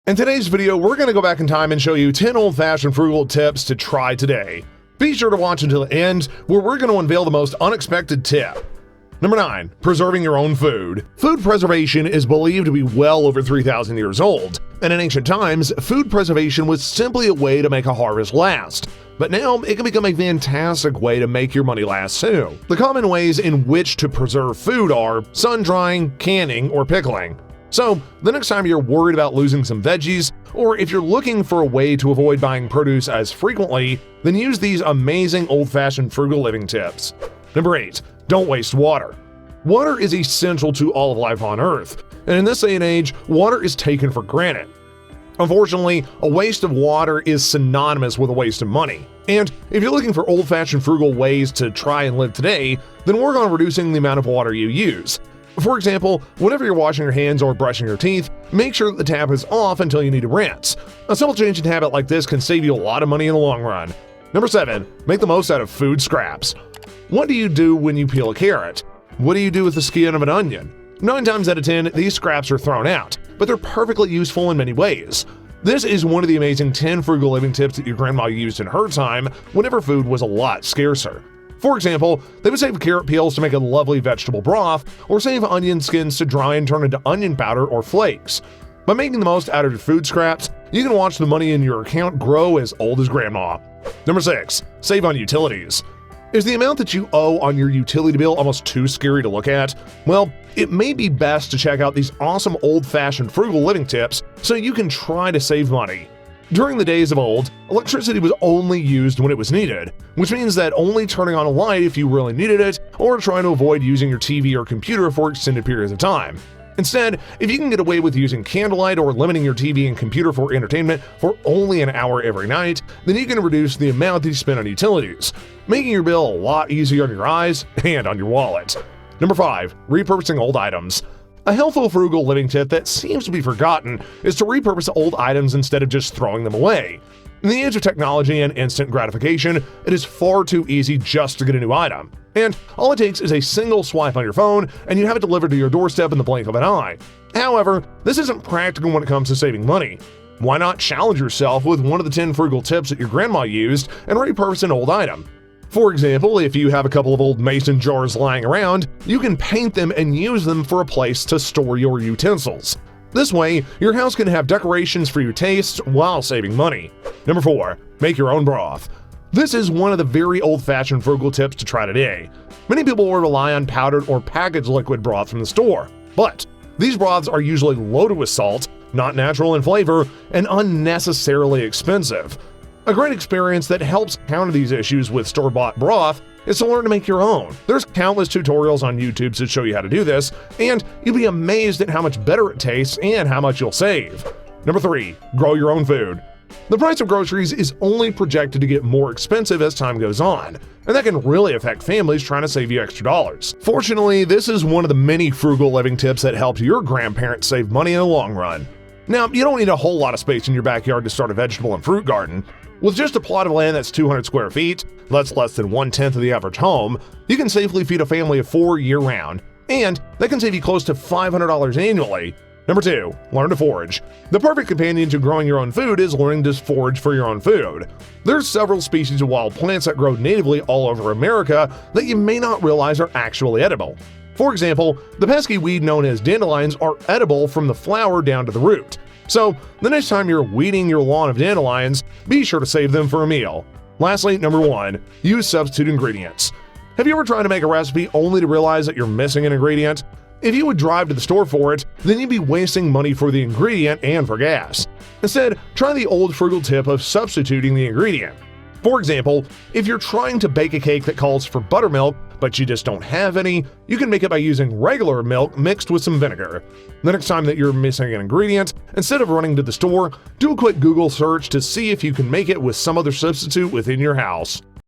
In today's video, we're going to go back in time and show you 10 old-fashioned frugal tips to try today. Be sure to watch until the end, where we're going to unveil the most unexpected tip. Number 9. Preserving your own food. Food preservation is believed to be well over 3,000 years old, and in ancient times, food preservation was simply a way to make a harvest last. But now, it can become a fantastic way to make your money last too. The common ways in which to preserve food are sun-drying, canning, or pickling. So, the next time you're worried about losing some veggies, or if you're looking for a way to avoid buying produce as frequently, then use these amazing old-fashioned frugal living tips. Number 8. Don't waste water. Water is essential to all of life on Earth, and in this day and age, water is taken for granted. Unfortunately, a waste of water is synonymous with a waste of money. And if you're looking for old-fashioned frugal ways to try and live today, then work on reducing the amount of water you use. For example, whenever you're washing your hands or brushing your teeth, make sure that the tap is off until you need to rinse. A simple change in habit like this can save you a lot of money in the long run. Number 7. Make the most out of food scraps. What do you do when you peel a carrot? What do you do with the skin of an onion? 9 times out of 10, these scraps are thrown out, but they're perfectly useful in many ways. This is one of the amazing 10 frugal living tips that your grandma used in her time whenever food was a lot scarcer. For example, they would save carrot peels to make a lovely vegetable broth, or save onion skins to dry and turn into onion powder or flakes. By making the most out of your food scraps, you can watch the money in your account grow as old as grandma. Number 6. Save on utilities. Is the amount that you owe on your utility bill almost too scary to look at? Well, it may be best to check out these awesome old-fashioned frugal living tips so you can try to save money. During the days of old, electricity was only used when it was needed, which means that only turning on a light if you really needed it, or trying to avoid using your TV or computer for extended periods of time. Instead, if you can get away with using candlelight or limiting your TV and computer for entertainment for only an hour every night, then you can reduce the amount that you spend on utilities, making your bill a lot easier on your eyes and on your wallet. Number 5. Repurposing old items. A helpful frugal living tip that seems to be forgotten is to repurpose old items instead of just throwing them away. In the age of technology and instant gratification, it is far too easy just to get a new item. And all it takes is a single swipe on your phone, and you have it delivered to your doorstep in the blink of an eye. However, this isn't practical when it comes to saving money. Why not challenge yourself with one of the 10 frugal tips that your grandma used and repurpose an old item? For example, if you have a couple of old mason jars lying around, you can paint them and use them for a place to store your utensils. This way, your house can have decorations for your taste while saving money. Number 4. Make your own broth. This is one of the very old-fashioned frugal tips to try today. Many people will rely on powdered or packaged liquid broth from the store, but these broths are usually loaded with salt, not natural in flavor, and unnecessarily expensive. A great experience that helps counter these issues with store-bought broth is to learn to make your own. There's countless tutorials on YouTube to show you how to do this, and you'll be amazed at how much better it tastes and how much you'll save. Number 3. Grow your own food. The price of groceries is only projected to get more expensive as time goes on, and that can really affect families trying to save you extra dollars. Fortunately, this is one of the many frugal living tips that helped your grandparents save money in the long run. Now, you don't need a whole lot of space in your backyard to start a vegetable and fruit garden. With just a plot of land that's 200 square feet, that's less than 1/10 of the average home, you can safely feed a family of 4 year-round, and that can save you close to $500 annually. Number 2. Learn to forage. The perfect companion to growing your own food is learning to forage for your own food. There's several species of wild plants that grow natively all over America that you may not realize are actually edible. For example, the pesky weed known as dandelions are edible from the flower down to the root. So, the next time you're weeding your lawn of dandelions, be sure to save them for a meal. Lastly, number 1. Use substitute ingredients. Have you ever tried to make a recipe only to realize that you're missing an ingredient? If you would drive to the store for it, then you'd be wasting money for the ingredient and for gas. Instead, try the old frugal tip of substituting the ingredient. For example, if you're trying to bake a cake that calls for buttermilk, but you just don't have any, you can make it by using regular milk mixed with some vinegar. The next time that you're missing an ingredient, instead of running to the store, do a quick Google search to see if you can make it with some other substitute within your house.